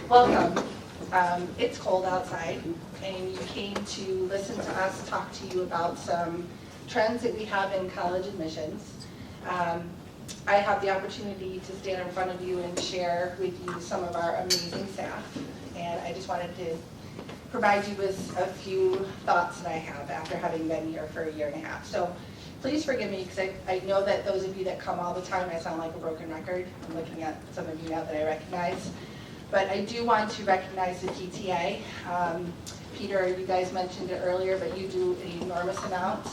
Welcome. It's cold outside, and you came to listen to us talk to you about some trends that we have in college admissions. I have the opportunity to stand in front of you and share with you some of our amazing staff, and I just wanted to provide you with a few thoughts that I have after having been here for a year and a half. So please forgive me, because I know that those of you that come all the time, I sound like a broken record. I'm looking at some of you now that I recognize. But I do want to recognize the PTA. Peter, you guys mentioned it earlier, but you do an enormous amount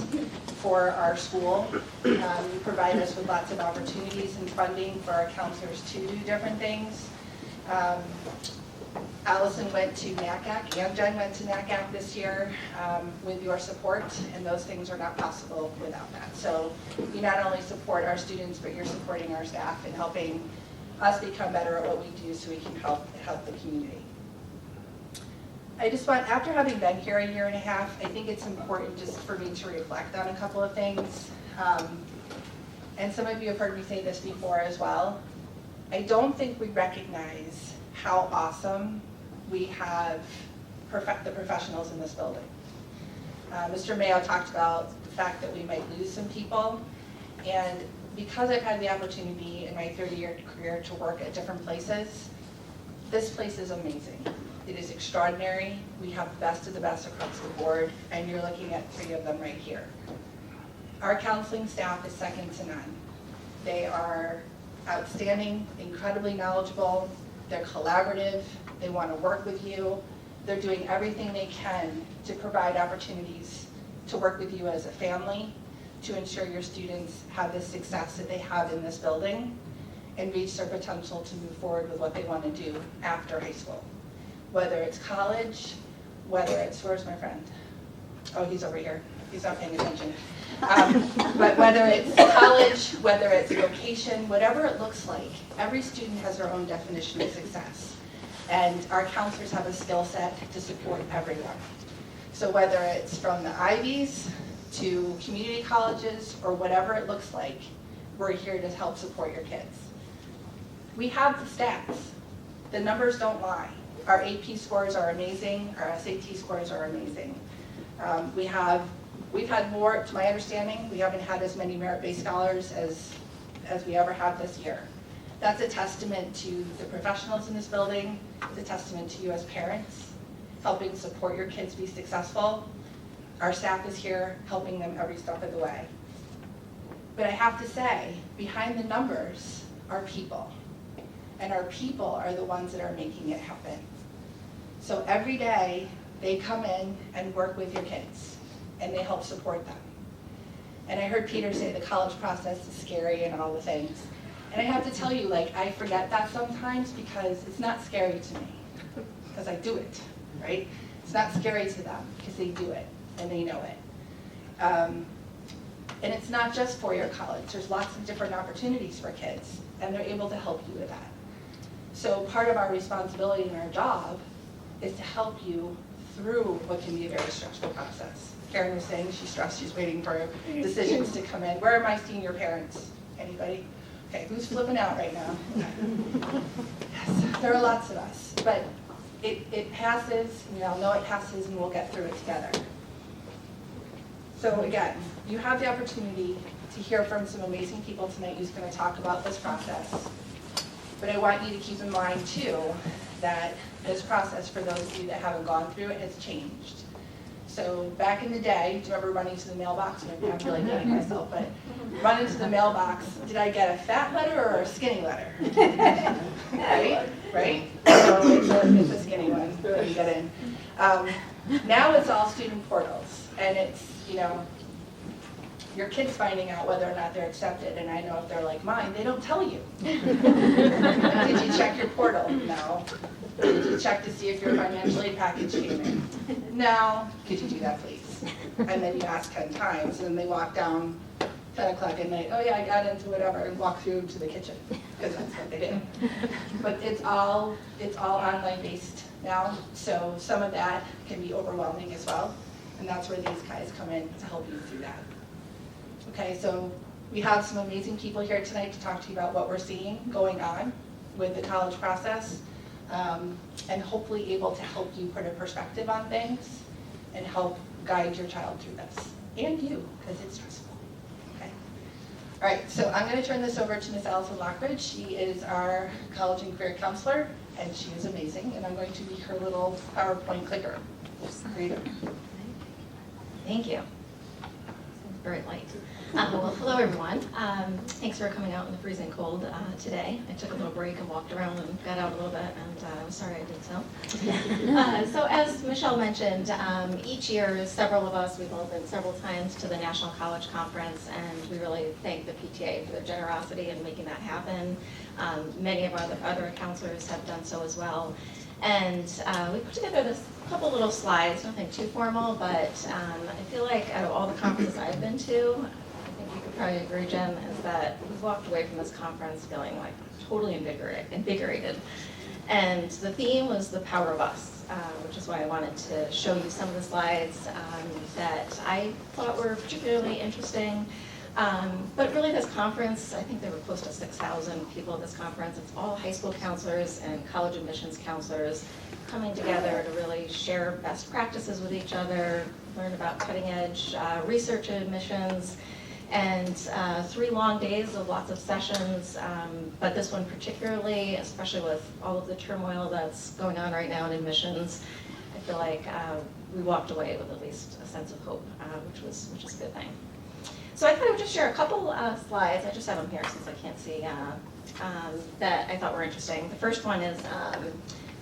for our school. You provide us with lots of opportunities and funding for our counselors to do different things. Allison went to NACAC, and Jen went to NACAC this year with your support, and those things are not possible without that. So you not only support our students, but you're supporting our staff and helping us become better at what we do so we can help the community. I just want, after having been here a year and a half, I think it's important just for me to reflect on a couple of things. And some of you have heard me say this before as well. I don't think we recognize how awesome we have the professionals in this building. Mr. Mayo talked about the fact that we might lose some people, and because I've had the opportunity in my 30-year career to work at different places, this place is amazing. It is extraordinary. We have the best of the best across the board, and you're looking at 3 of them right here. Our counseling staff is second to none. They are outstanding, incredibly knowledgeable, they're collaborative, they want to work with you, they're doing everything they can to provide opportunities to work with you as a family, to ensure your students have the success that they have in this building and reach their potential to move forward with what they want to do after high school. Whether it's college, whether it's, where's my friend? Oh, he's over here. He's not paying attention. But whether it's college, whether it's vocation, whatever it looks like, every student has their own definition of success. And our counselors have a skill set to support everyone. So whether it's from the Ivies to community colleges or whatever it looks like, we're here to help support your kids. We have the stats. The numbers don't lie. Our AP scores are amazing. Our SAT scores are amazing. We've had more, to my understanding, we haven't had as many merit-based scholars as we ever have this year. That's a testament to the professionals in this building. It's a testament to you as parents, helping support your kids be successful. Our staff is here helping them every step of the way. But I have to say, behind the numbers are people. And our people are the ones that are making it happen. So every day, they come in and work with your kids, and they help support them. And I heard Peter say the college process is scary and all the things. And I have to tell you, like, I forget that sometimes because it's not scary to me, because I do it, right? It's not scary to them because they do it and they know it. And it's not just for your college. There's lots of different opportunities for kids, and they're able to help you with that. So part of our responsibility in our job is to help you through what can be a very stressful process. Karen was saying she's stressed, she's waiting for decisions to come in. Where are my senior parents? Anybody? Okay, who's flipping out right now? Yes, there are lots of us, but it passes, we all know it passes, and we'll get through it together. So again, you have the opportunity to hear from some amazing people tonight who's going to talk about this process. But I want you to keep in mind too that this process, for those of you that haven't gone through it, has changed. So back in the day, do you remember running to the mailbox? Maybe I'm really dating myself, but running to the mailbox, did I get a fat letter or a skinny letter? Right? So it's a skinny one that you get in. Now it's all student portals, and it's, your kids finding out whether or not they're accepted, and I know if they're like mine, they don't tell you. Did you check your portal? No. Did you check to see if your financial aid package came in? No. Could you do that, please? And then you ask 10 times, and then they walk down 10 o'clock at night, oh yeah, I got into whatever, and walk through to the kitchen, because that's what they do. But it's all online based now, so some of that can be overwhelming as well, and that's where these guys come in to help you through that. Okay, so we have some amazing people here tonight to talk to you about what we're seeing going on with the college process. and hopefully able to help you put a perspective on things and help guide your child through this, and you, because it's stressful. Okay. All right, so I'm going to turn this over to Ms. Allison Lockridge. She is our college and career counselor, and she is amazing, and I'm going to be her little PowerPoint clicker. Read it. Thank you. Very light. Well, hello everyone. Thanks for coming out in the freezing cold today. I took a little break and walked around and got out a little bit, and I'm sorry I did so. So as Michelle mentioned, each year several of us, we've all been several times to the National College Conference, and we really thank the PTA for their generosity in making that happen. Many of our other counselors have done so as well. And we put together this couple little slides, nothing too formal, but I feel like out of all the conferences I've been to, I think you could probably agree, Jen, is that we walked away from this conference feeling like totally invigorated. And the theme was the power of us, which is why I wanted to show you some of the slides that I thought were particularly interesting. But really this conference, I think there were close to 6,000 people at this conference. It's all high school counselors and college admissions counselors coming together to really share best practices with each other, learn about cutting edge research in admissions, and 3 long days of lots of sessions. But this one particularly, especially with all of the turmoil that's going on right now in admissions, I feel like we walked away with at least a sense of hope, which is a good thing. So I thought I would just share a couple slides. I just have them here since I can't see, that I thought were interesting. The first one is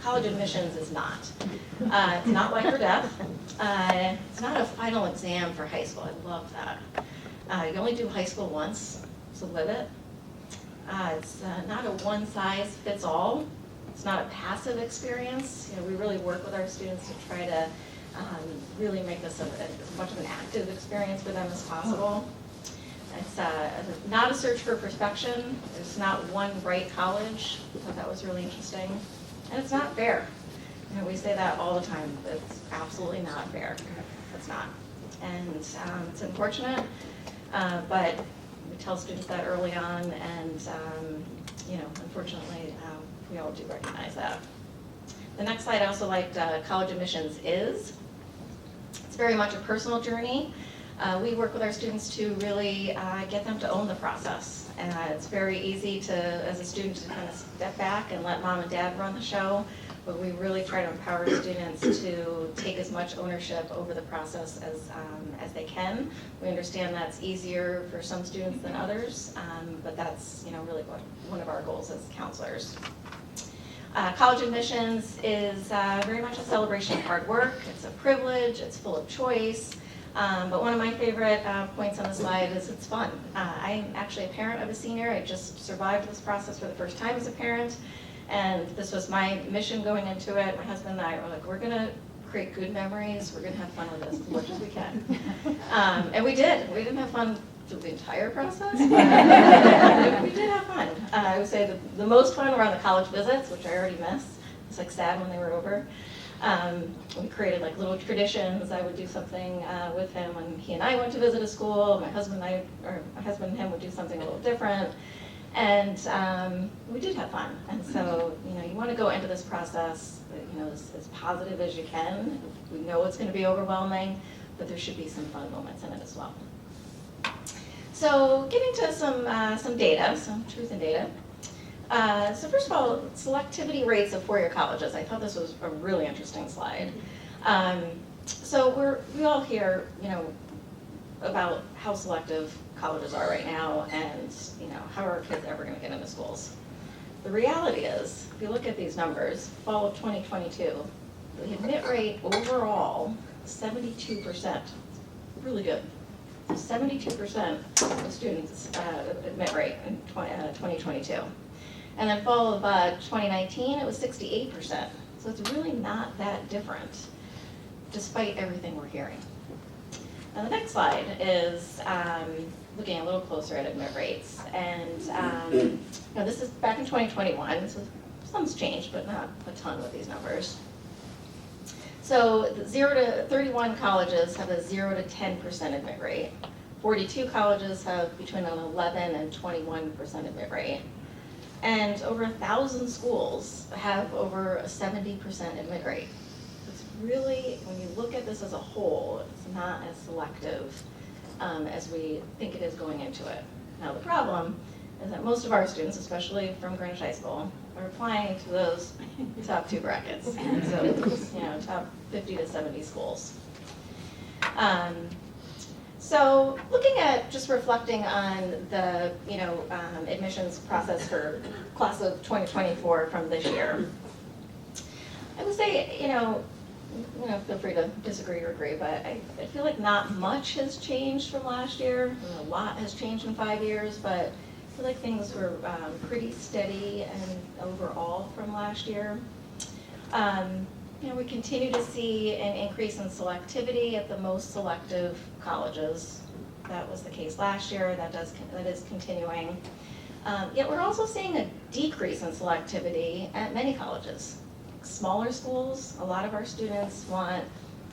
college admissions is not. It's not life or death. It's not a final exam for high school. I love that. You only do high school once, so live it. It's not a one-size-fits-all. It's not a passive experience. You know, we really work with our students to try to really make this as much of an active experience for them as possible. It's not a search for perfection. There's not one right college. I thought that was really interesting. And it's not fair. You know, we say that all the time. It's absolutely not fair. It's not. And it's unfortunate, but we tell students that early on, and you know, unfortunately, we all do recognize that. The next slide I also liked, college admissions is. It's very much a personal journey. We work with our students to really get them to own the process. And it's very easy to, as a student, to kind of step back and let mom and dad run the show. But we really try to empower students to take as much ownership over the process as they can. We understand that's easier for some students than others, but that's, you know, really one of our goals as counselors. College admissions is very much a celebration of hard work. It's a privilege. It's full of choice. But one of my favorite points on the slide is it's fun. I'm actually a parent of a senior. I just survived this process for the first time as a parent. And this was my mission going into it. My husband and I were like, we're going to create good memories. We're going to have fun with this as much as we can. And we did. We didn't have fun through the entire process, but we did have fun. I would say the most fun were on the college visits, which I already missed. It's like sad when they were over. We created like little traditions. I would do something with him when he and I went to visit a school. My husband and him would do something a little different. And we did have fun. And so, you know, you want to go into this process, you know, as positive as you can. We know it's going to be overwhelming, but there should be some fun moments in it as well. So getting to some data, some truth in data. So first of all, selectivity rates of four-year colleges. I thought this was a really interesting slide. So we all hear, you know, about how selective colleges are right now, and you know, how are our kids ever going to get into schools? The reality is, if you look at these numbers, fall of 2022, the admit rate overall, 72%. Really good. 72% of students admit rate in 2022. And then fall of 2019, it was 68%. So it's really not that different, despite everything we're hearing. Now the next slide is looking a little closer at admit rates. And now this is back in 2021, so some's changed, but not a ton with these numbers. So the 0 to 31 colleges have a 0 to 10% admit rate. 42 colleges have between an 11 and 21% admit rate. And over 1,000 schools have over a 70% admit rate. It's really, when you look at this as a whole, it's not as selective as we think it is going into it. Now the problem is that most of our students, especially from Greenwich High School, are applying to those top 2 brackets. So, you know, top 50 to 70 schools. So looking at, just reflecting on the, admissions process for class of 2024 from this year, I would say, feel free to disagree or agree, but I feel like not much has changed from last year. A lot has changed in 5 years, but I feel like things were pretty steady and overall from last year. We continue to see an increase in selectivity at the most selective colleges. That was the case last year. That is continuing. Yet we're also seeing a decrease in selectivity at many colleges. Smaller schools, a lot of our students want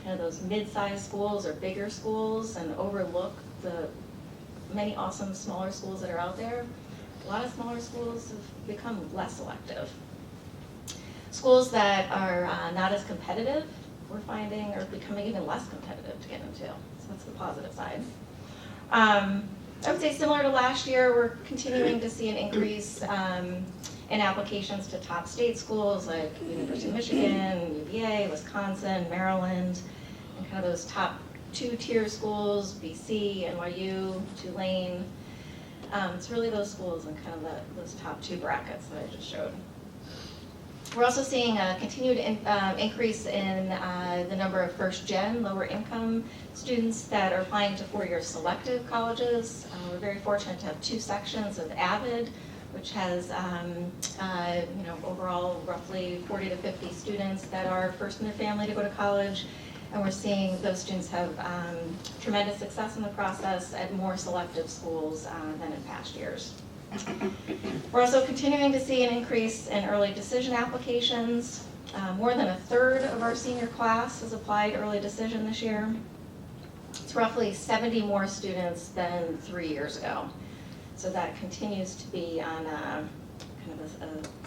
those mid-sized schools or bigger schools and overlook the many awesome smaller schools that are out there. A lot of smaller schools have become less selective. Schools that are not as competitive, we're finding, are becoming even less competitive to get into. So that's the positive side. I would say similar to last year, we're continuing to see an increase in applications to top state schools like University of Michigan, UVA, Wisconsin, Maryland, and kind of those top 2-tier schools, BC, NYU, Tulane. It's really those schools and kind of those top 2 brackets that I just showed. We're also seeing a continued increase in the number of first-gen, lower-income students that are applying to 4-year selective colleges. We're very fortunate to have 2 sections of AVID, which has overall roughly 40 to 50 students that are first in their family to go to college. And we're seeing those students have tremendous success in the process at more selective schools than in past years. We're also continuing to see an increase in early decision applications. More than 1/3 of our senior class has applied early decision this year. It's roughly 70 more students than 3 years ago. So that continues to be on a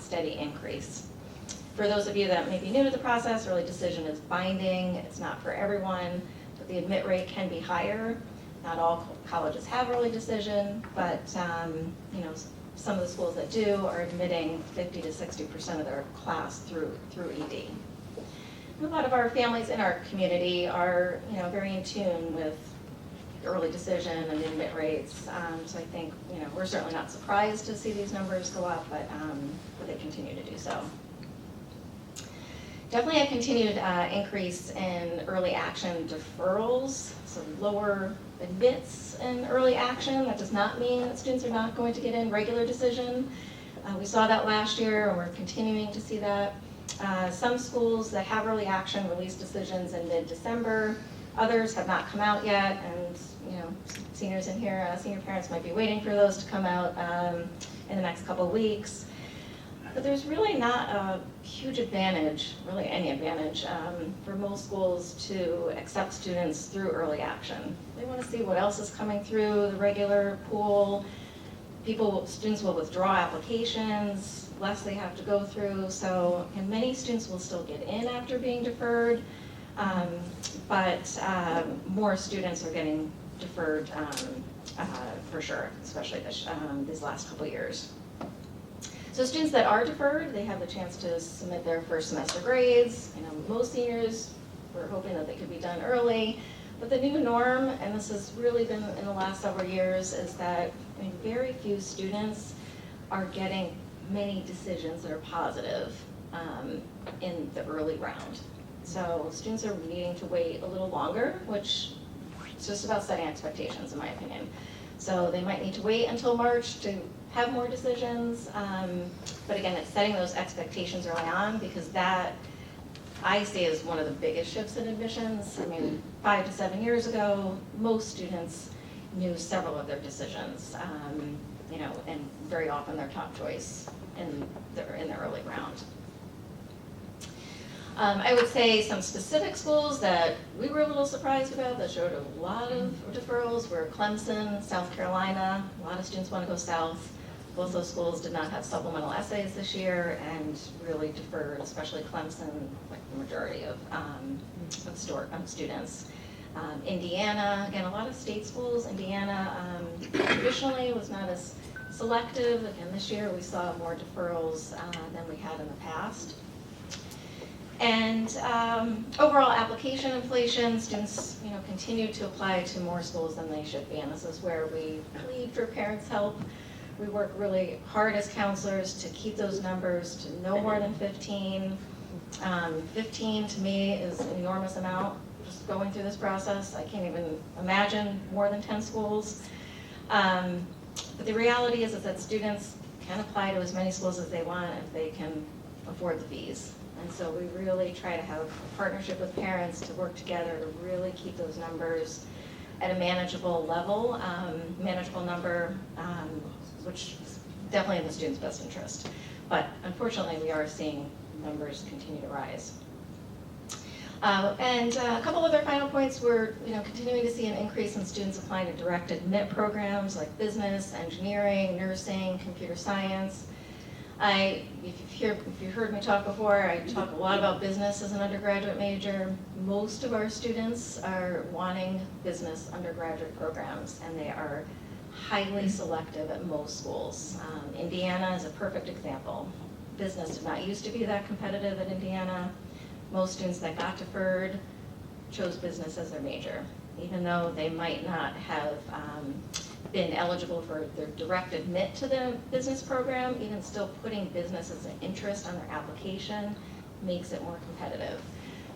steady increase. For those of you that may be new to the process, early decision is binding. It's not for everyone, but the admit rate can be higher. Not all colleges have early decision, but some of the schools that do are admitting 50 to 60% of their class through ED. And a lot of our families in our community are very in tune with early decision and admit rates. So I think we're certainly not surprised to see these numbers go up, but they continue to do so. Definitely a continued increase in early action deferrals, so lower admits in early action. That does not mean that students are not going to get in regular decision. We saw that last year, and we're continuing to see that. Some schools that have early action release decisions in mid-December. Others have not come out yet, and seniors in here, senior parents might be waiting for those to come out in the next couple of weeks. But there's really not a huge advantage, really any advantage, for most schools to accept students through early action. They want to see what else is coming through the regular pool. Students will withdraw applications, less they have to go through. So, and many students will still get in after being deferred, but more students are getting deferred for sure, especially these last couple of years. So students that are deferred, they have the chance to submit their first semester grades. Most seniors were hoping that they could be done early, but the new norm, and this has really been in the last several years, is that very few students are getting many decisions that are positive in the early round. So students are needing to wait a little longer, which is just about setting expectations in my opinion. So they might need to wait until March to have more decisions, but again, it's setting those expectations early on, because that I see as one of the biggest shifts in admissions. 5 to 7 years ago, most students knew several of their decisions, and very often their top choice in the early round. I would say some specific schools that we were a little surprised about that showed a lot of deferrals were Clemson, South Carolina. A lot of students want to go south. Both those schools did not have supplemental essays this year and really deferred, especially Clemson, like the majority of students. Indiana, again, a lot of state schools. Indiana traditionally was not as selective. Again, this year we saw more deferrals than we had in the past. And overall application inflation, students continue to apply to more schools than they should be, and this is where we plead for parents' help. We work really hard as counselors to keep those numbers to no more than 15. 15 to me is an enormous amount just going through this process. I can't even imagine more than 10 schools. But the reality is that students can apply to as many schools as they want if they can afford the fees. And so we really try to have a partnership with parents to work together to really keep those numbers at a manageable level, manageable number, which is definitely in the student's best interest. But unfortunately, we are seeing numbers continue to rise. And a couple other final points, we're continuing to see an increase in students applying to direct admit programs like business, engineering, nursing, computer science. If you've heard me talk before, I talk a lot about business as an undergraduate major. Most of our students are wanting business undergraduate programs, and they are highly selective at most schools. Indiana is a perfect example. Business did not used to be that competitive at Indiana. Most students that got deferred chose business as their major, even though they might not have been eligible for their direct admit to the business program. Even still, putting business as an interest on their application makes it more competitive.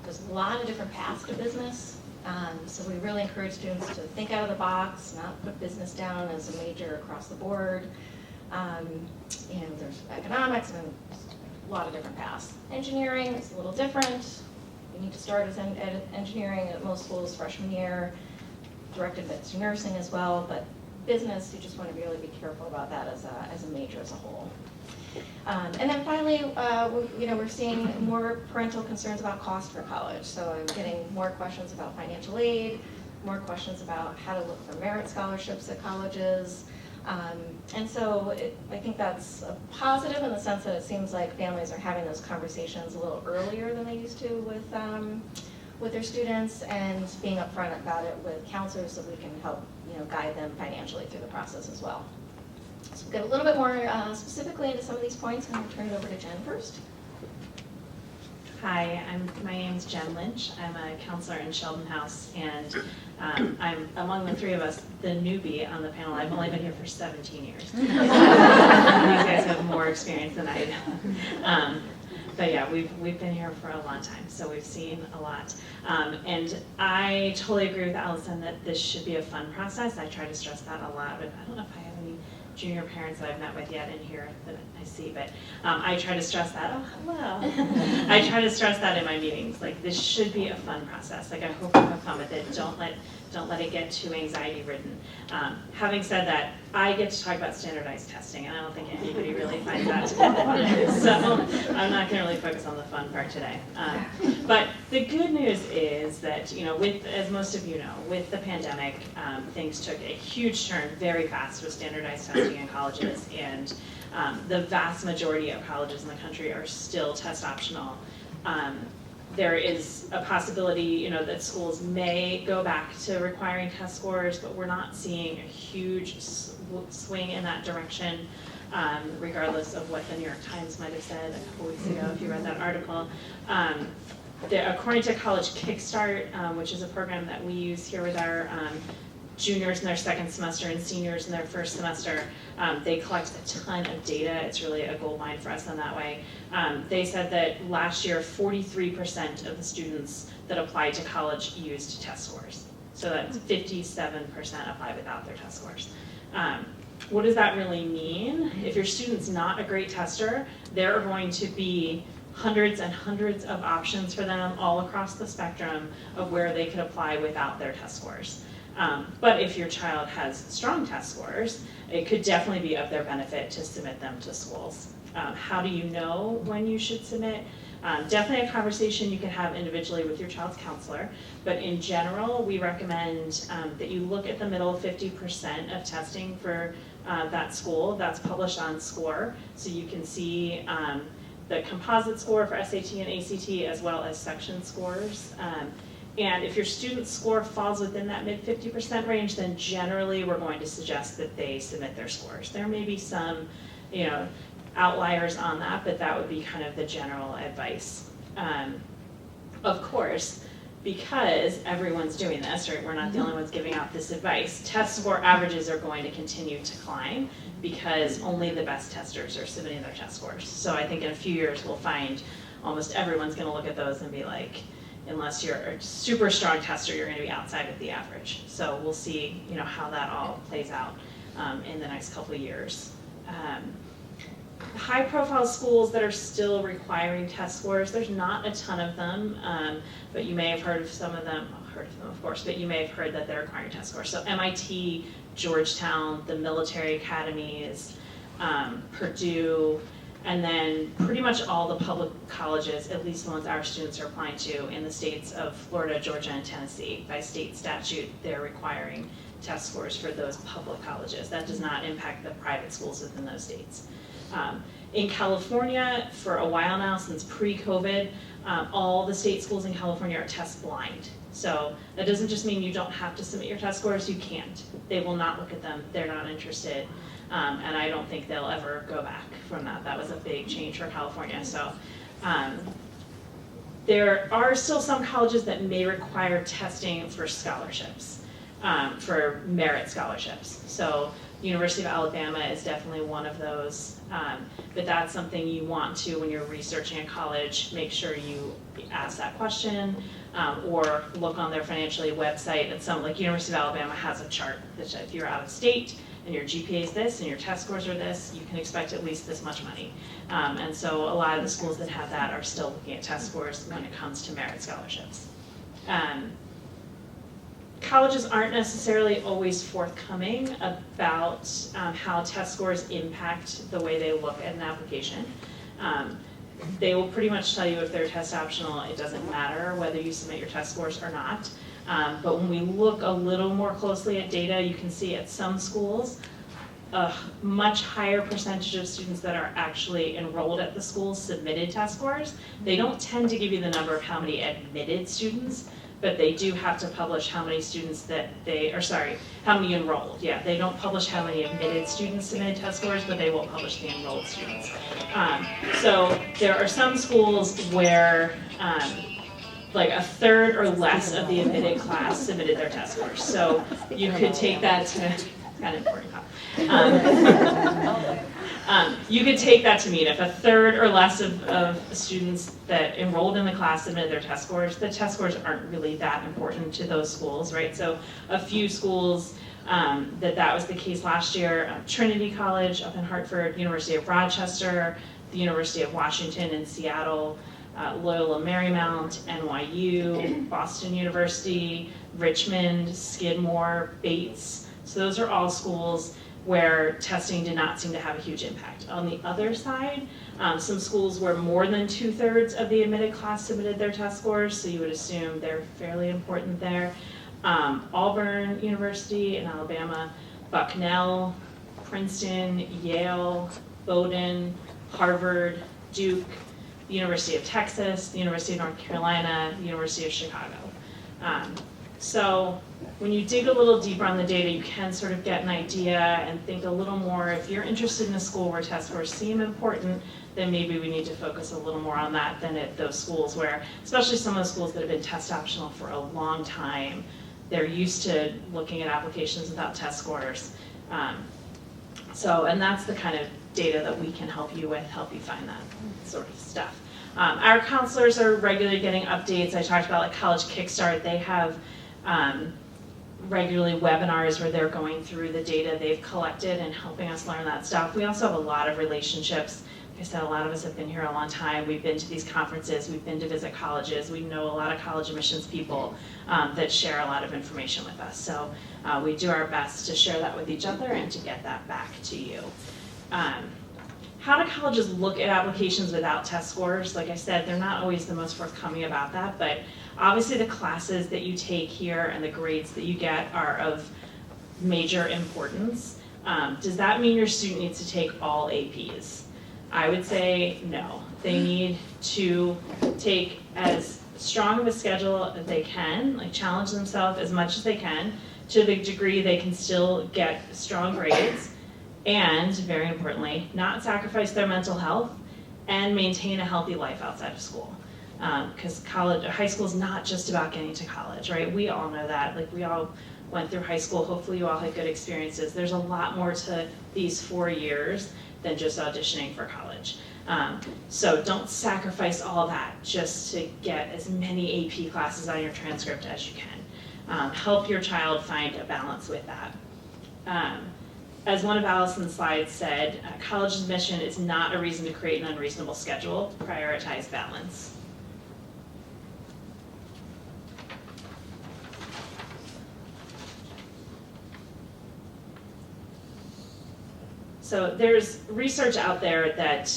There's a lot of different paths to business, so we really encourage students to think out of the box, not put business down as a major across the board. There's economics and a lot of different paths. Engineering is a little different. You need to start as engineering at most schools freshman year, direct admit to nursing as well, but business, you just want to really be careful about that as a major as a whole. And then finally, we're seeing more parental concerns about cost for college. So I'm getting more questions about financial aid, more questions about how to look for merit scholarships at colleges. And so I think that's a positive in the sense that it seems like families are having those conversations a little earlier than they used to with their students, and being upfront about it with counselors so we can help guide them financially through the process as well. So we'll get a little bit more specifically into some of these points. I'm going to turn it over to Jen first. Hi, my name's Jen Lynch. I'm a counselor in Sheldon House, and I'm among the three of us the newbie on the panel. I've only been here for 17 years. These guys have more experience than I do. But yeah, we've been here for a long time, so we've seen a lot. And I totally agree with Allison that this should be a fun process. I try to stress that a lot, but I don't know if I have any junior parents that I've met with yet in here that I see, but I try to stress that. Oh, hello. I try to stress that in my meetings. Like, this should be a fun process. Like, I hope you have fun with it. Don't let it get too anxiety ridden. Having said that, I get to talk about standardized testing, and I don't think anybody really finds that to be fun. So I'm not going to really focus on the fun part today. But the good news is that, as most of you know, with the pandemic, things took a huge turn very fast with standardized testing in colleges, and the vast majority of colleges in the country are still test optional. There is a possibility, that schools may go back to requiring test scores, but we're not seeing a huge swing in that direction, regardless of what the New York Times might have said a couple weeks ago, if you read that article. According to College Kickstart, which is a program that we use here with our juniors in their second semester and seniors in their first semester, they collect a ton of data. It's really a gold mine for us in that way. They said that last year, 43% of the students that applied to college used test scores. So that's 57% apply without their test scores. What does that really mean? If your student's not a great tester, there are going to be hundreds and hundreds of options for them all across the spectrum of where they could apply without their test scores. But if your child has strong test scores, it could definitely be of their benefit to submit them to schools. How do you know when you should submit? Definitely a conversation you can have individually with your child's counselor, but in general, we recommend that you look at the middle 50% of testing for that school. That's published on SCORE, so you can see the composite score for SAT and ACT as well as section scores. And if your student score falls within that mid 50% range, then generally we're going to suggest that they submit their scores. There may be some, outliers on that, but that would be kind of the general advice. Of course, because everyone's doing this, right, we're not the only ones giving out this advice, test score averages are going to continue to climb because only the best testers are submitting their test scores. So I think in a few years we'll find almost everyone's going to look at those and be like, unless you're a super strong tester, you're going to be outside of the average. So we'll see, how that all plays out in the next couple of years. High-profile schools that are still requiring test scores, there's not a ton of them, but you may have heard of some of them, of course, but you may have heard that they're requiring test scores. So MIT, Georgetown, the military academies, Purdue, and then pretty much all the public colleges, at least the ones our students are applying to in the states of Florida, Georgia, and Tennessee. By state statute, they're requiring test scores for those public colleges. That does not impact the private schools within those states. In California, for a while now, since pre-COVID, all the state schools in California are test blind. So that doesn't just mean you don't have to submit your test scores, you can't. They will not look at them, they're not interested. And I don't think they'll ever go back from that. That was a big change for California. So there are still some colleges that may require testing for scholarships, for merit scholarships. So University of Alabama is definitely one of those, but that's something you want to, when you're researching a college, make sure you ask that question, or look on their financial aid website. And some, like University of Alabama has a chart that if you're out of state and your GPA is this and your test scores are this, you can expect at least this much money. And so a lot of the schools that have that are still looking at test scores when it comes to merit scholarships. Colleges aren't necessarily always forthcoming about how test scores impact the way they look at an application. They will pretty much tell you if they're test optional, it doesn't matter whether you submit your test scores or not. But when we look a little more closely at data, you can see at some schools, a much higher percentage of students that are actually enrolled at the school submitted test scores. They don't tend to give you the number of how many admitted students, but they do have to publish how many students how many enrolled. Yeah, they don't publish how many admitted students submitted test scores, but they will publish the enrolled students. So there are some schools where like a third or less of the admitted class submitted their test scores. So you could take that to, it's kind of important. You could take that to mean if a third or less of students that enrolled in the class submitted their test scores, the test scores aren't really that important to those schools, right? So a few schools that was the case last year, Trinity College up in Hartford, University of Rochester, the University of Washington in Seattle, Loyola Marymount, NYU, Boston University, Richmond, Skidmore, Bates. So those are all schools where testing did not seem to have a huge impact. On the other side, some schools where more than 2/3 of the admitted class submitted their test scores, so you would assume they're fairly important there. Auburn University in Alabama, Bucknell, Princeton, Yale, Bowdoin, Harvard, Duke, the University of Texas, the University of North Carolina, the University of Chicago. So when you dig a little deeper on the data, you can sort of get an idea and think a little more. If you're interested in a school where test scores seem important, then maybe we need to focus a little more on that than at those schools where, especially some of the schools that have been test optional for a long time, they're used to looking at applications without test scores. And that's the kind of data that we can help you with, help you find that sort of stuff. Our counselors are regularly getting updates. I talked about like College Kickstart. They have regularly webinars where they're going through the data they've collected and helping us learn that stuff. We also have a lot of relationships. Like I said, a lot of us have been here a long time. We've been to these conferences. We've been to visit colleges. We know a lot of college admissions people that share a lot of information with us. So we do our best to share that with each other and to get that back to you. How do colleges look at applications without test scores? Like I said, they're not always the most forthcoming about that, but obviously the classes that you take here and the grades that you get are of major importance. Does that mean your student needs to take all APs? I would say no. They need to take as strong of a schedule as they can, like challenge themselves as much as they can, to the degree they can still get strong grades, and very importantly, not sacrifice their mental health and maintain a healthy life outside of school. Because high school is not just about getting to college, right? We all know that. Like, we all went through high school. Hopefully you all had good experiences. There's a lot more to these 4 years than just auditioning for college. So don't sacrifice all that just to get as many AP classes on your transcript as you can. Help your child find a balance with that. As one of Allison's slides said, college's mission is not a reason to create an unreasonable schedule. Prioritize balance. So there's research out there that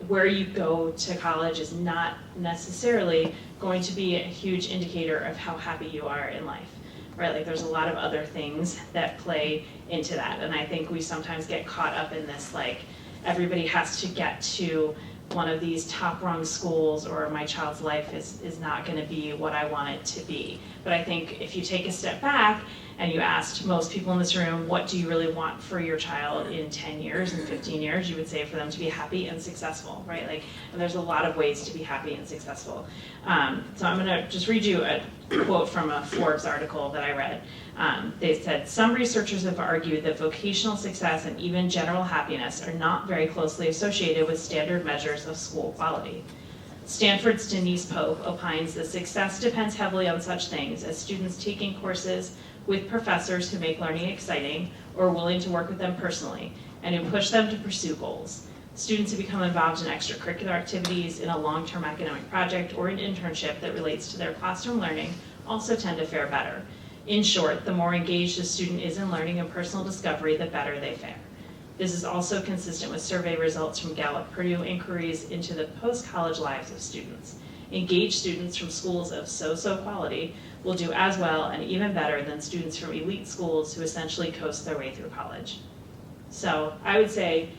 where you go to college is not necessarily going to be a huge indicator of how happy you are in life, right? Like, there's a lot of other things that play into that. And I think we sometimes get caught up in this, like, everybody has to get to one of these top rung schools, or my child's life is not going to be what I want it to be. But I think if you take a step back and you asked most people in this room, what do you really want for your child in 10 years and 15 years, you would say for them to be happy and successful, right? Like, and there's a lot of ways to be happy and successful. So I'm gonna just read you a quote from a Forbes article that I read. They said, some researchers have argued that vocational success and even general happiness are not very closely associated with standard measures of school quality. Stanford's Denise Pope opines that success depends heavily on such things as students taking courses with professors who make learning exciting or are willing to work with them personally and who push them to pursue goals. Students who become involved in extracurricular activities, in a long-term academic project, or an internship that relates to their classroom learning also tend to fare better. In short, the more engaged a student is in learning and personal discovery, the better they fare. This is also consistent with survey results from Gallup-Purdue inquiries into the post-college lives of students. Engaged students from schools of so-so quality will do as well and even better than students from elite schools who essentially coast their way through college. So I would say,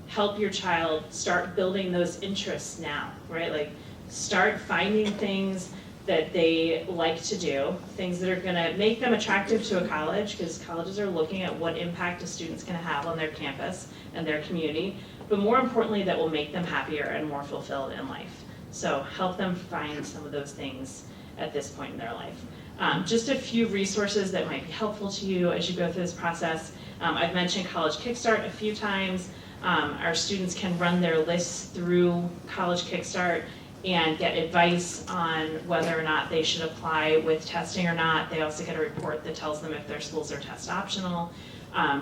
help your child start building those interests now, right? Like, start finding things that they like to do, things that are gonna make them attractive to a college, because colleges are looking at what impact a student's gonna have on their campus and their community, but more importantly, that will make them happier and more fulfilled in life. So help them find some of those things at this point in their life. Just a few resources that might be helpful to you as you go through this process. I've mentioned College Kickstart a few times. Our students can run their lists through College Kickstart and get advice on whether or not they should apply with testing or not. They also get a report that tells them if their schools are test optional.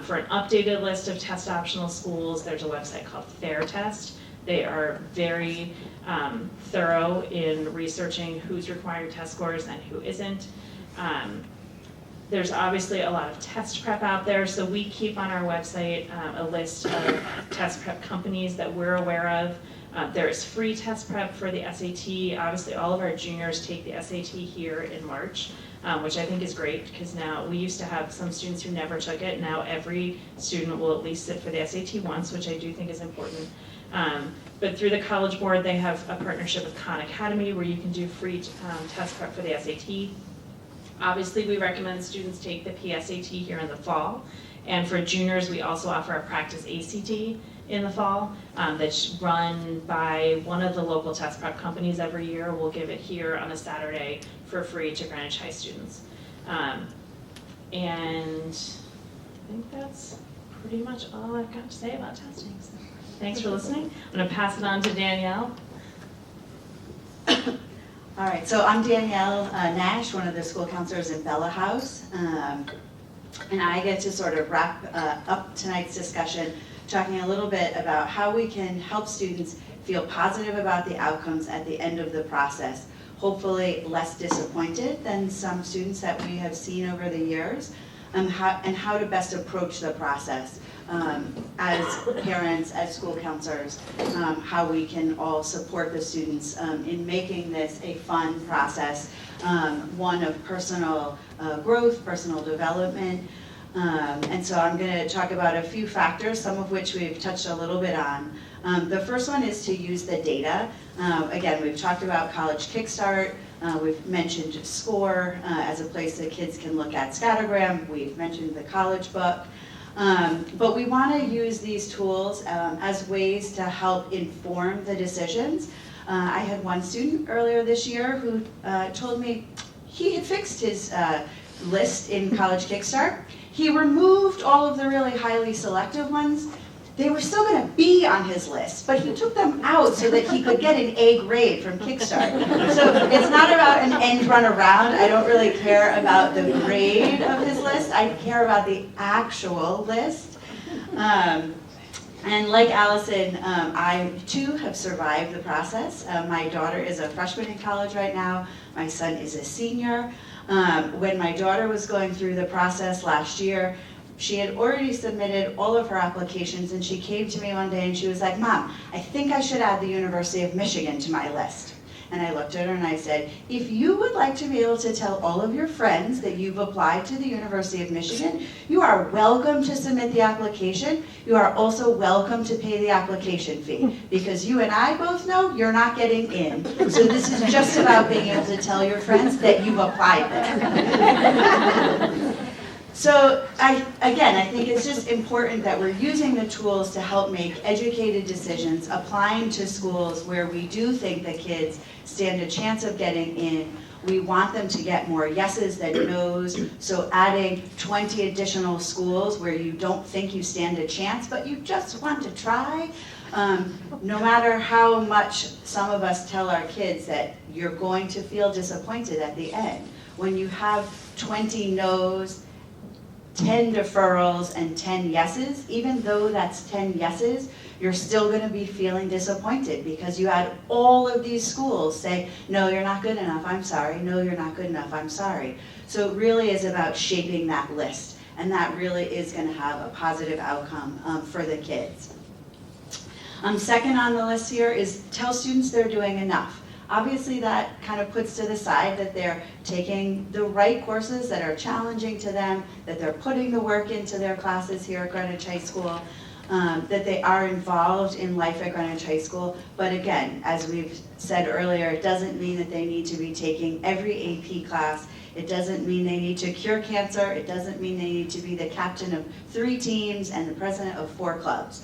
For an updated list of test optional schools, there's a website called Fair Test. They are very thorough in researching who's requiring test scores and who isn't. There's obviously a lot of test prep out there, so we keep on our website a list of test prep companies that we're aware of. There is free test prep for the SAT. Obviously, all of our juniors take the SAT here in March, which I think is great, because now we used to have some students who never took it. Now every student will at least sit for the SAT once, which I do think is important. But through the College Board, they have a partnership with Khan Academy where you can do free test prep for the SAT. Obviously, we recommend students take the PSAT here in the fall. And for juniors, we also offer a practice ACT in the fall that's run by one of the local test prep companies every year. We'll give it here on a Saturday for free to Greenwich High students. And I think that's pretty much all I've got to say about testing. So thanks for listening. I'm going to pass it on to Danielle. All right, so I'm Danielle Nash, one of the school counselors in Bella House. And I get to sort of wrap up tonight's discussion talking a little bit about how we can help students feel positive about the outcomes at the end of the process. Hopefully less disappointed than some students that we have seen over the years, and how to best approach the process as parents, as school counselors, how we can all support the students in making this a fun process, one of personal growth, personal development, And so I'm going to talk about a few factors, some of which we've touched a little bit on. The first one is to use the data. Again, we've talked about College Kickstart. We've mentioned SCORE as a place that kids can look at scattergram. We've mentioned the College Book. But we want to use these tools as ways to help inform the decisions. I had one student earlier this year who told me he had fixed his list in College Kickstart. He removed all of the really highly selective ones. They were still going to be on his list, but he took them out so that he could get an A grade from Kickstart. So it's not about an end run around. I don't really care about the grade of his list. I care about the actual list. And like Allison, I too have survived the process. My daughter is a freshman in college right now. My son is a senior. When my daughter was going through the process last year, she had already submitted all of her applications, and she came to me one day and she was like, "Mom, I think I should add the University of Michigan to my list." And I looked at her and I said, "If you would like to be able to tell all of your friends that you've applied to the University of Michigan, you are welcome to submit the application. You are also welcome to pay the application fee, because you and I both know you're not getting in. So this is just about being able to tell your friends that you've applied there." So I think it's just important that we're using the tools to help make educated decisions, applying to schools where we do think the kids stand a chance of getting in. We want them to get more yeses than nos, so adding 20 additional schools where you don't think you stand a chance, but you just want to try. No matter how much some of us tell our kids that you're going to feel disappointed at the end, when you have 20 nos, 10 deferrals, and 10 yeses, even though that's 10 yeses, you're still going to be feeling disappointed because you had all of these schools say, "No, you're not good enough, I'm sorry. No, you're not good enough, I'm sorry." So it really is about shaping that list, and that really is going to have a positive outcome for the kids. Second on the list here is tell students they're doing enough. Obviously, that kind of puts to the side that they're taking the right courses that are challenging to them, that they're putting the work into their classes here at Greenwich High School, that they are involved in life at Greenwich High School. But again, as we've said earlier, it doesn't mean that they need to be taking every AP class. It doesn't mean they need to cure cancer. It doesn't mean they need to be the captain of 3 teams and the president of 4 clubs.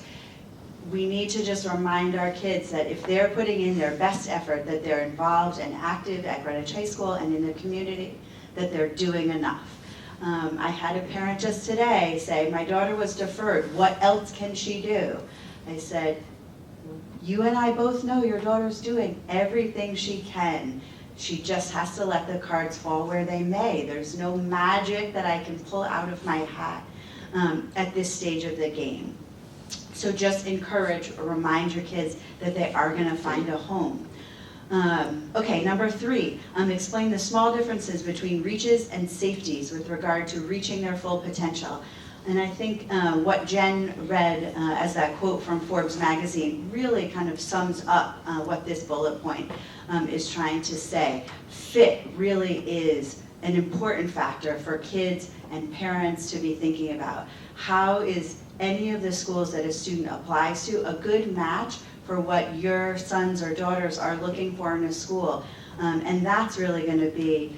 We need to just remind our kids that if they're putting in their best effort, that they're involved and active at Greenwich High School and in the community, that they're doing enough. I had a parent just today say, "My daughter was deferred, what else can she do?" I said, "You and I both know your daughter's doing everything she can. She just has to let the cards fall where they may. There's no magic that I can pull out of my hat at this stage of the game." So just encourage or remind your kids that they are going to find a home. Okay, number 3, explain the small differences between reaches and safeties with regard to reaching their full potential. And I think what Jen read as that quote from Forbes magazine really kind of sums up what this bullet point is trying to say. Fit really is an important factor for kids and parents to be thinking about. How is any of the schools that a student applies to a good match for what your sons or daughters are looking for in a school? And that's really going to be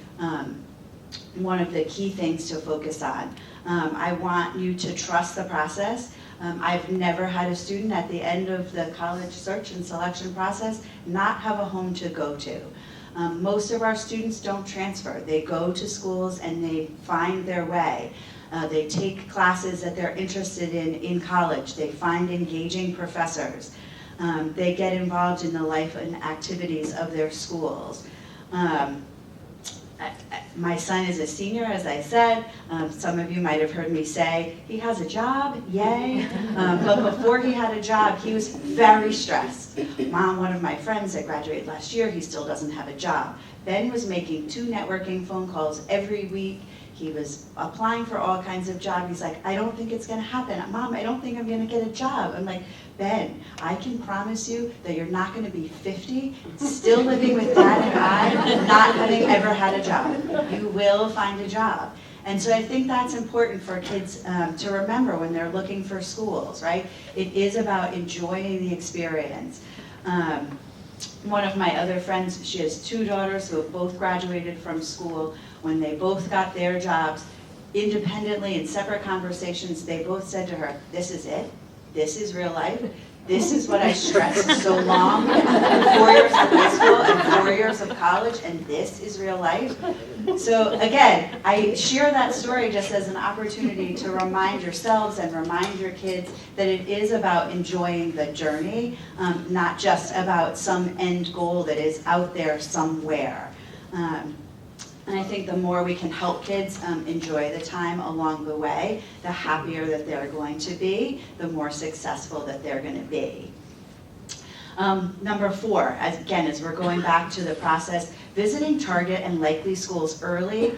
one of the key things to focus on. I want you to trust the process. I've never had a student at the end of the college search and selection process not have a home to go to. Most of our students don't transfer. They go to schools and they find their way. They take classes that they're interested in college. They find engaging professors. They get involved in the life and activities of their schools. My son is a senior, as I said. Some of you might have heard me say, he has a job, yay. But before he had a job, he was very stressed. Mom, one of my friends that graduated last year, he still doesn't have a job. Ben was making 2 networking phone calls every week. He was applying for all kinds of jobs. He's like, "I don't think it's going to happen. Mom, I don't think I'm going to get a job." I'm like, "Ben, I can promise you that you're not going to be 50, still living with Dad and I, not having ever had a job. You will find a job." And so I think that's important for kids to remember when they're looking for schools, right? It is about enjoying the experience. One of my other friends, she has 2 daughters who have both graduated from school. When they both got their jobs, independently in separate conversations, they both said to her, "This is it. This is real life. This is what I stressed so long, 4 years of high school and 4 years of college, and this is real life." So again, I share that story just as an opportunity to remind yourselves and remind your kids that it is about enjoying the journey, not just about some end goal that is out there somewhere. And I think the more we can help kids enjoy the time along the way, the happier that they're going to be, the more successful that they're going to be. Number 4, as we're going back to the process, visiting target and likely schools early,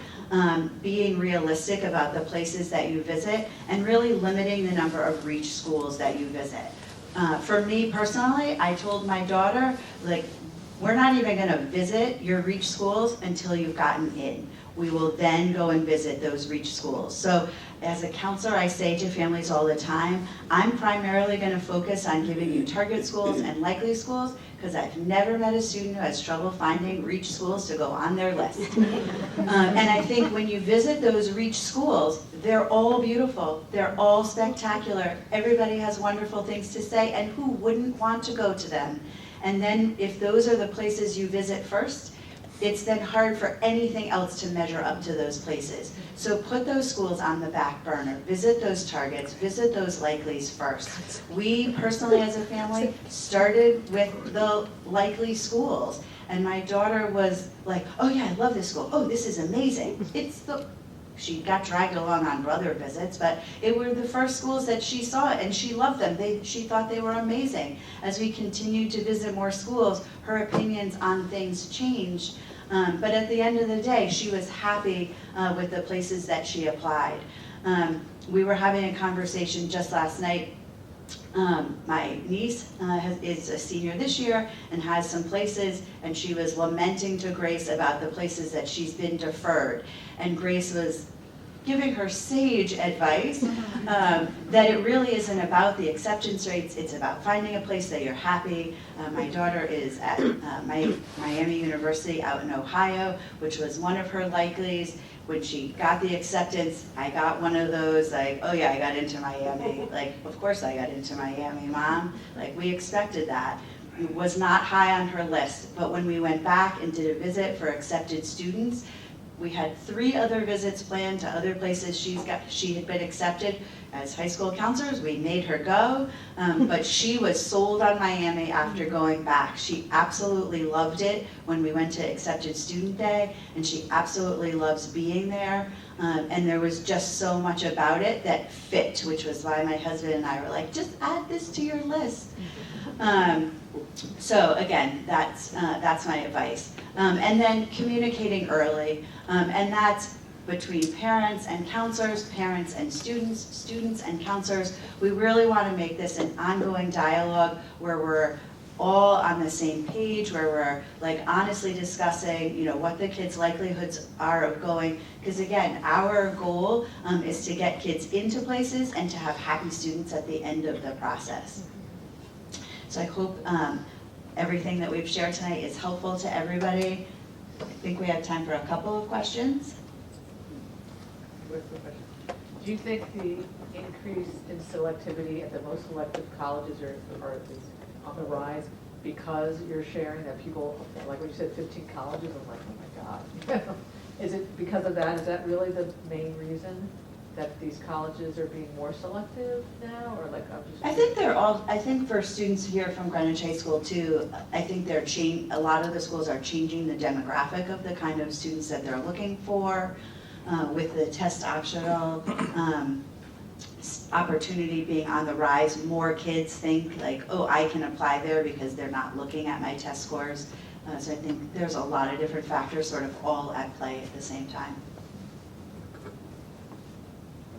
being realistic about the places that you visit, and really limiting the number of reach schools that you visit. For me personally, I told my daughter, like, we're not even going to visit your reach schools until you've gotten in. We will then go and visit those reach schools. So as a counselor, I say to families all the time, I'm primarily going to focus on giving you target schools and likely schools because I've never met a student who has trouble finding reach schools to go on their list. And I think when you visit those reach schools, they're all beautiful. They're all spectacular. Everybody has wonderful things to say, and who wouldn't want to go to them? And then if those are the places you visit first, it's then hard for anything else to measure up to those places. So put those schools on the back burner. Visit those targets. Visit those likelies first. We personally as a family started with the likely schools. And my daughter was like, "Oh yeah, I love this school. Oh, this is amazing." She got dragged along on brother visits, but it were the first schools that she saw, and she loved them. She thought they were amazing. As we continued to visit more schools, her opinions on things changed. But at the end of the day, she was happy with the places that she applied. We were having a conversation just last night. My niece is a senior this year and has some places, and she was lamenting to Grace about the places that she's been deferred. And Grace was giving her sage advice that it really isn't about the acceptance rates, it's about finding a place that you're happy. My daughter is at Miami University out in Ohio, which was one of her likelies. When she got the acceptance, I got one of those, like, "Oh yeah, I got into Miami." Like, of course I got into Miami, Mom. Like, we expected that. It was not high on her list, but when we went back and did a visit for accepted students, we had 3 other visits planned to other places she had been accepted. As high school counselors, we made her go, but she was sold on Miami after going back. She absolutely loved it when we went to Accepted Student Day, and she absolutely loves being there. And there was just so much about it that fit, which was why my husband and I were like, just add this to your list. So again, that's my advice. And then communicating early, and that's between parents and counselors, parents and students, students and counselors. We really want to make this an ongoing dialogue where we're all on the same page, where we're like honestly discussing, what the kids' likelihoods are of going. Because again, our goal is to get kids into places and to have happy students at the end of the process. So I hope everything that we've shared tonight is helpful to everybody. I think we have time for a couple of questions. Do you think the increase in selectivity at the most selective colleges is on the rise because you're sharing that people, like when you said 15 colleges, I'm like, oh my God. Is it because of that? Is that really the main reason that these colleges are being more selective now? Or like, I think for students here from Greenwich High School too, I think a lot of the schools are changing the demographic of the kind of students that they're looking for. With the test optional opportunity being on the rise, more kids think like, oh, I can apply there because they're not looking at my test scores. So I think there's a lot of different factors sort of all at play at the same time.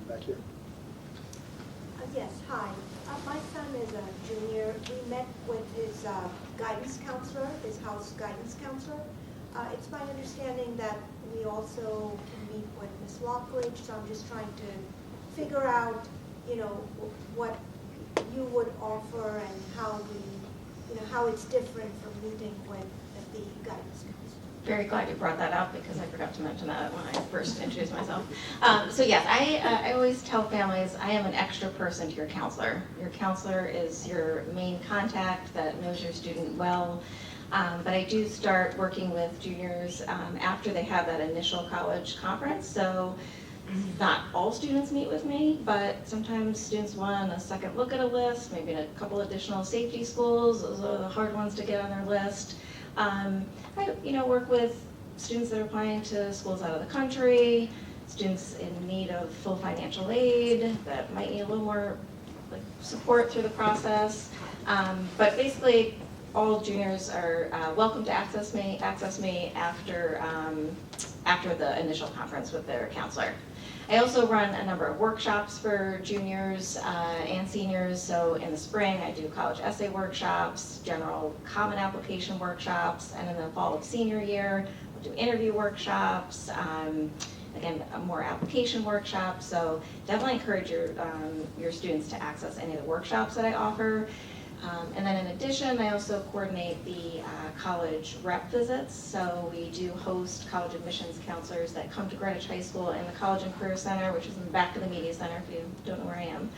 Back here. Yes, hi. My son is a junior. We met with his guidance counselor, his house guidance counselor, It's my understanding that we also can meet with Ms. Lockridge, so I'm just trying to figure out, what you would offer and how how it's different from meeting with the guidance counselor. Very glad you brought that up because I forgot to mention that when I first introduced myself. So yes, I always tell families I am an extra person to your counselor. Your counselor is your main contact that knows your student well. But I do start working with juniors after they have that initial college conference. So not all students meet with me, but sometimes students want a second look at a list, maybe a couple additional safety schools. Those are the hard ones to get on their list. I work with students that are applying to schools out of the country, students in need of full financial aid that might need a little more support through the process. But basically, all juniors are welcome to access me after the initial conference with their counselor. I also run a number of workshops for juniors and seniors. So in the spring, I do college essay workshops, general common application workshops, and in the fall of senior year, we'll do interview workshops, again, more application workshops. So definitely encourage your students to access any of the workshops that I offer. And then in addition, I also coordinate the college rep visits. So we do host college admissions counselors that come to Greenwich High School in the College and Career Center, which is in the back of the Media Center if you don't know where I am.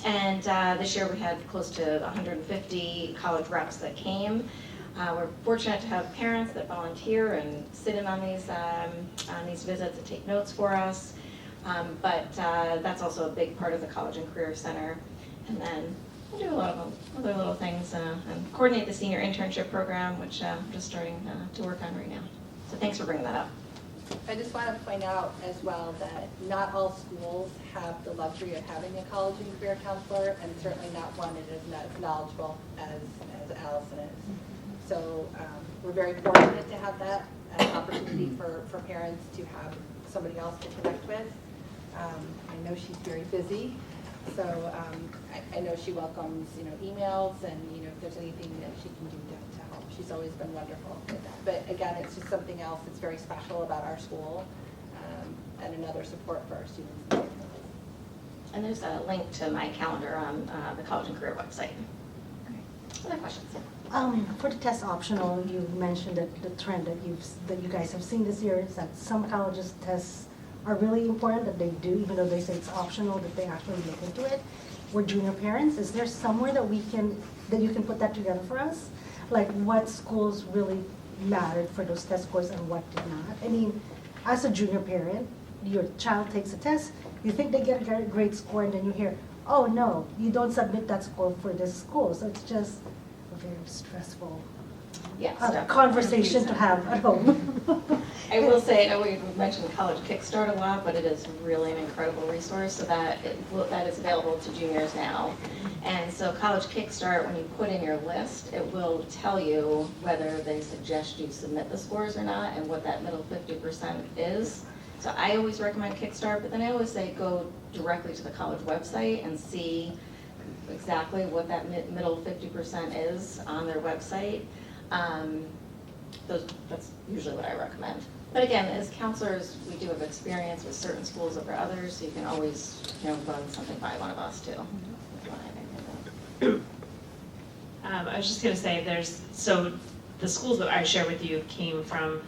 And this year we had close to 150 college reps that came. We're fortunate to have parents that volunteer and sit in on these visits and take notes for us. But that's also a big part of the College and Career Center. And then I do a lot of other little things and coordinate the senior internship program, which I'm just starting to work on right now. So thanks for bringing that up. I just want to point out as well that not all schools have the luxury of having a college and career counselor, and certainly not one that is not as knowledgeable as Allison is. So we're very fortunate to have that opportunity for parents to have somebody else to connect with. I know she's very busy. So I know she welcomes, emails and, if there's anything that she can do to help. She's always been wonderful with that. But again, it's just something else that's very special about our school and another support for our students. And there's a link to my calendar on the College and Career website. Other questions? For the test optional, you mentioned that the trend that you guys have seen this year is that some colleges tests are really important, that they do, even though they say it's optional, that they actually look into it. We're junior parents. Is there somewhere that you can put that together for us? Like what schools really mattered for those test scores and what did not? I mean, as a junior parent, your child takes a test, you think they get a great score, and then you hear, oh no, you don't submit that score for this school. So it's just a very stressful conversation to have at home. I will say, I know we mentioned College Kickstart a lot, but it is really an incredible resource, so that is available to juniors now. And so College Kickstart, when you put in your list, it will tell you whether they suggest you submit the scores or not and what that middle 50% is. So I always recommend Kickstart, but then I always say go directly to the college website and see exactly what that middle 50% is on their website. That's usually what I recommend. But again, as counselors, we do have experience with certain schools over others, so you can always, run something by one of us too. I was just going to say, so the schools that I share with you came from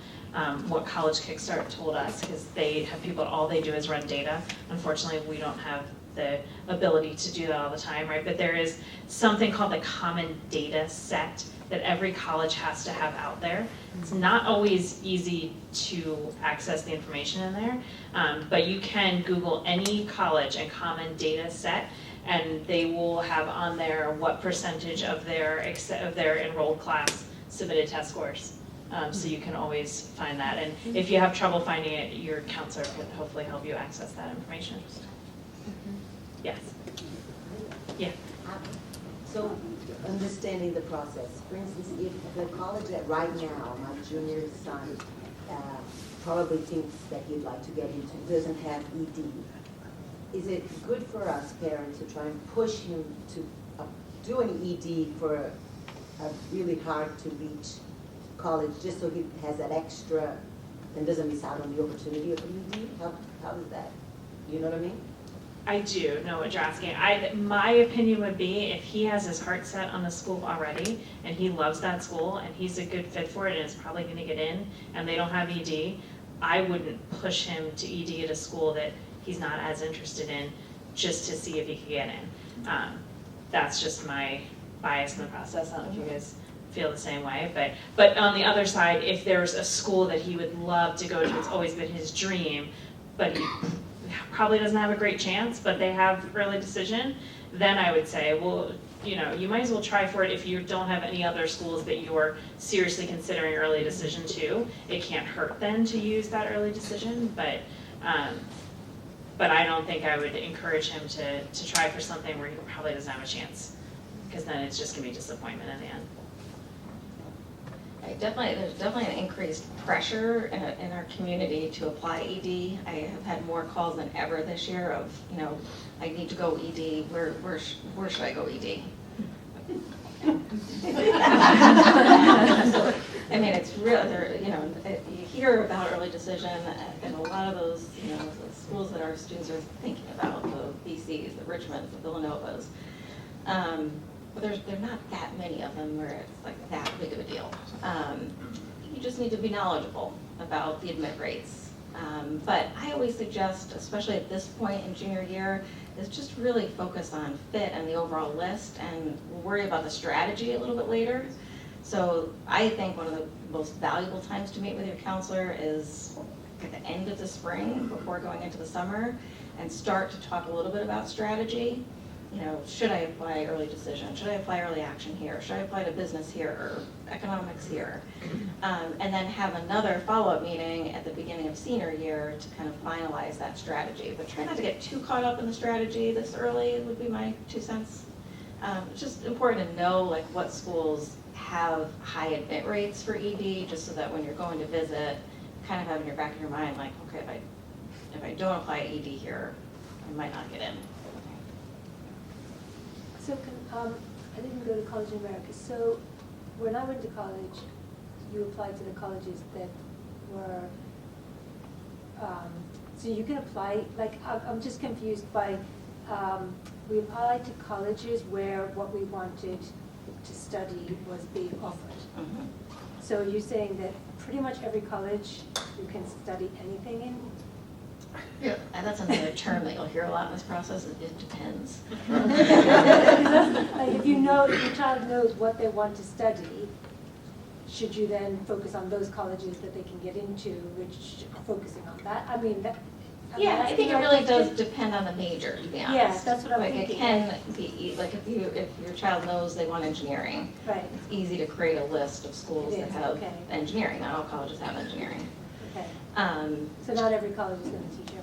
what College Kickstart told us, because they have people, all they do is run data. Unfortunately, we don't have the ability to do that all the time, right? But there is something called the common data set that every college has to have out there. It's not always easy to access the information in there, but you can Google any college and common data set, and they will have on there what percentage of their enrolled class submitted test scores. So you can always find that, and if you have trouble finding it, your counselor can hopefully help you access that information. Yes. Yeah. So, understanding the process. For instance, if the college that right now, my junior son probably thinks that he'd like to get into doesn't have ED, is it good for us parents to try and push him to do an ED for a really hard to reach college just so he has that extra and doesn't miss out on the opportunity of an ED? How is that? You know what I mean? I do know what you're asking. My opinion would be if he has his heart set on the school already and he loves that school and he's a good fit for it and is probably gonna get in and they don't have ED, I wouldn't push him to ED at a school that he's not as interested in just to see if he can get in. That's just my bias in the process. I don't know if you guys feel the same way, but on the other side, if there's a school that he would love to go to, it's always been his dream, but he probably doesn't have a great chance, but they have early decision, then I would say, well, you might as well try for it if you don't have any other schools that you're seriously considering early decision to. It can't hurt then to use that early decision, but I don't think I would encourage him to try for something where he probably doesn't have a chance, because then it's just gonna be disappointment in the end. There's definitely an increased pressure in our community to apply ED. I have had more calls than ever this year of, I need to go ED, where should I go ED? So, I mean, it's real, you hear about early decision and a lot of those, the schools that our students are thinking about, the BCs, the Richmonds, the Villanovas. But there are not that many of them where it's like that big of a deal. You just need to be knowledgeable about the admit rates. But I always suggest, especially at this point in junior year, is just really focus on fit and the overall list and worry about the strategy a little bit later. So I think one of the most valuable times to meet with your counselor is at the end of the spring before going into the summer and start to talk a little bit about strategy. Should I apply early decision? Should I apply early action here? Should I apply to business here or economics here? And then have another follow-up meeting at the beginning of senior year to kind of finalize that strategy. But try not to get too caught up in the strategy this early would be my 2 cents. It's just important to know what schools have high admit rates for ED, just so that when you're going to visit, kind of have in your back of your mind, okay, if I don't apply ED here, I might not get in. So I didn't go to college in America. So when I went to college, you applied to the colleges that were, so you can apply, I'm just confused by, we applied to colleges where what we wanted to study was being offered. Mm-hmm. So you're saying that pretty much every college you can study anything in? Yeah, and that's another term that you'll hear a lot in this process. It depends. If your child knows what they want to study, should you then focus on those colleges that they can get into, which are focusing on that? I I think it really does depend on the major, to be honest. Yeah, that's what I'm thinking. It can be, if your child knows they want engineering, Right, it's easy to create a list of schools It that is, have okay. engineering. Not all colleges have engineering. okay. Um, So not every college is going to teach you.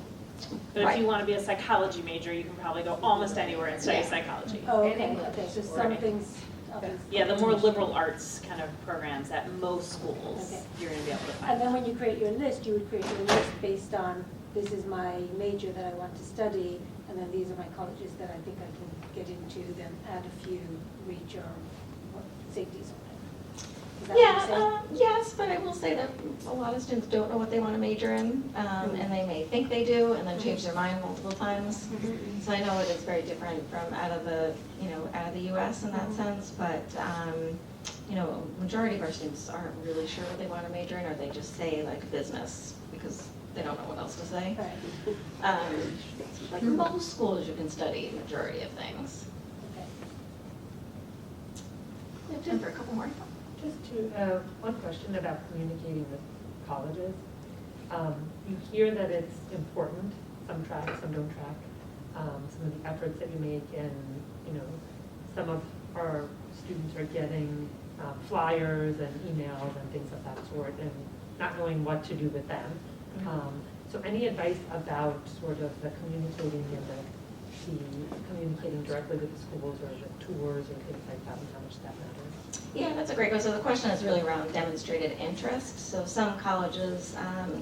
But if Right. you want to be a psychology major, you can probably go almost anywhere and study Yeah. psychology. Oh, And okay, English okay, so or some anything. things, others. Yeah, the more liberal arts kind of programs at most schools, Okay. you're going to be able to And find. then when you create your list, you would create your list based on, this is my major that I want to study, and then these are my colleges that I think I can get into, then add a few, read your safeties on it. Is that what you're saying? yes, but I will say that a lot of students don't know what they want to major in, and they may think they do, and then change their mind multiple times. So I know it is very different from out of the U.S. in that sense, but, majority of our students aren't really sure what they want to major in, or they just say business, because they don't know what else to say. Right. Most schools you can study the majority of things. Okay. We have time for a couple more. Just one question about communicating with colleges. You hear that it's important, some track, some don't track, some of the efforts that you make, and some of our students are getting flyers and emails and things of that sort, and not knowing what to do with them. So any advice about sort of the communicating and the communicating directly with the schools or the tours or things like that, and how much that matters? Yeah, that's a great question. So the question is really around demonstrated interest. So some colleges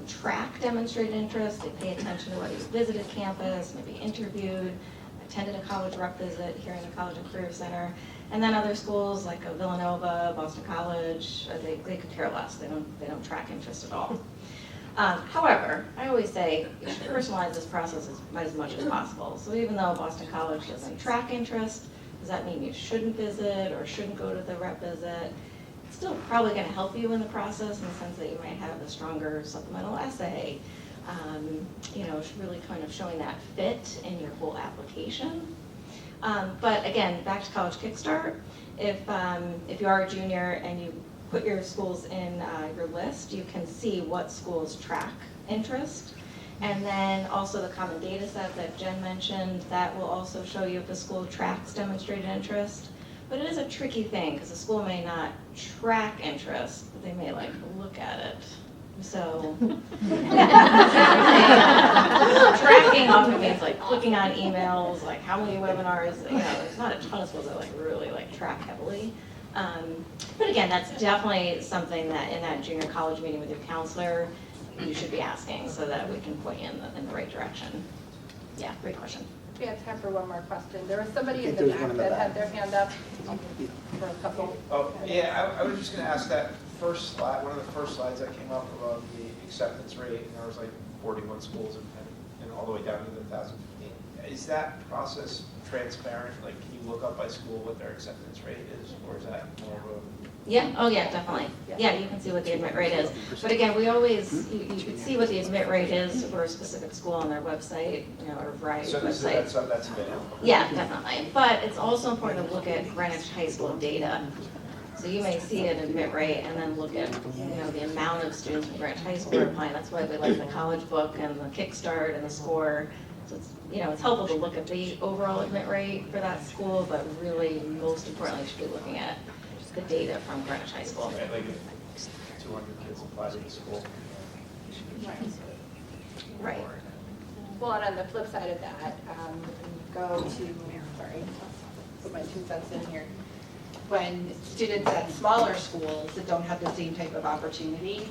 track demonstrated interest. They pay attention to whether you visited campus, maybe interviewed, attended a college rep visit here in the College and Career Center. And then other schools like Villanova, Boston College, they could care less. They don't track interest at all. However, I always say you should personalize this process as much as possible. So even though Boston College doesn't track interest, does that mean you shouldn't visit or shouldn't go to the rep visit? It's still probably going to help you in the process in the sense that you might have a stronger supplemental essay, really kind of showing that fit in your whole application. But again, back to College Kickstart, if you are a junior and you put your schools in your list, you can see what schools track interest. And then also the common data set that Jen mentioned, that will also show you if the school tracks demonstrated interest. But it is a tricky thing because the school may not track interest, but they may look at it. So tracking often means clicking on emails, how many webinars, there's not a ton of schools that really track heavily. But again, that's definitely something that in that junior college meeting with your counselor, you should be asking so that we can point you in the right direction. Yeah, great question. We have time for one more question. There was somebody in think the there was back one in the that had back. their hand up for a couple. Oh, yeah, I was just gonna ask that first slide, one of the first slides that came up about the acceptance rate, and there was 41 schools and all the way down to the 1,015. Is that process transparent? Can you look up by school what their acceptance rate is, or is that more of a? Yeah, oh yeah, definitely. Yeah, you can see what the admit rate is. But again, we always, you can see what the admit rate is for a specific school on their website, or a variety of websites. So that's available? Yeah, definitely. But it's also important to look at Greenwich High School data. So you may see an admit rate and then look at, the amount of students from Greenwich High School are applying. That's why we like the college book and the Kickstart and the score. So it's, it's helpful to look at the overall admit rate for that school, but really, most importantly, you should be looking at the data from Greenwich High School. Right, if 200 kids apply to the school. Right. Well, and on the flip side of that, put my 2 cents in here. When students at smaller schools that don't have the same type of opportunity,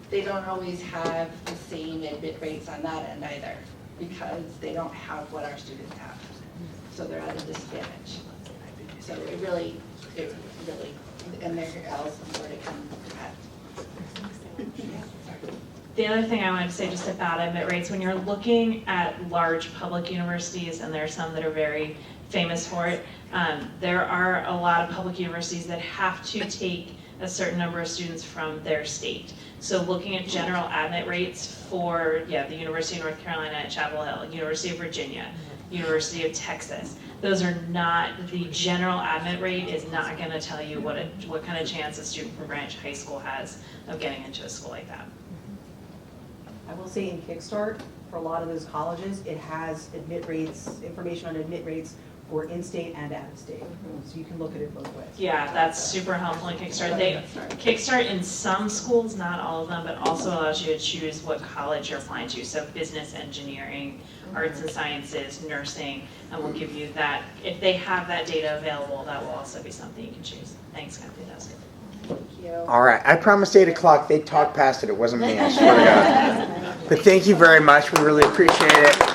they don't always have the same admit rates on that end either, because they don't have what our students have. So they're at a disadvantage. So it really, and there else where to come at. The other thing I wanted to say just about admit rates, when you're looking at large public universities, and there are some that are very famous for it, there are a lot of public universities that have to take a certain number of students from their state. So looking at general admit rates for, the University of North Carolina at Chapel Hill, University of Virginia, University of Texas, those are not, the general admit rate is not going to tell you what kind of chance a student from Greenwich High School has of getting into a school like that. I will say in Kickstart, for a lot of those colleges, it has admit rates, information on admit rates for in-state and out-of-state. So you can look at it both ways. Yeah, that's super helpful in Kickstart. Kickstart in some schools, not all of them, but also allows you to choose what college you're applying to. So business, engineering, arts and sciences, nursing, and we'll give you that. If they have that data available, that will also be something you can choose. Thanks, Kathy. That was good. Thank you. All right, I promised 8 o'clock. They talked past it. It wasn't me, I swear to God. But thank you very much. We really appreciate it.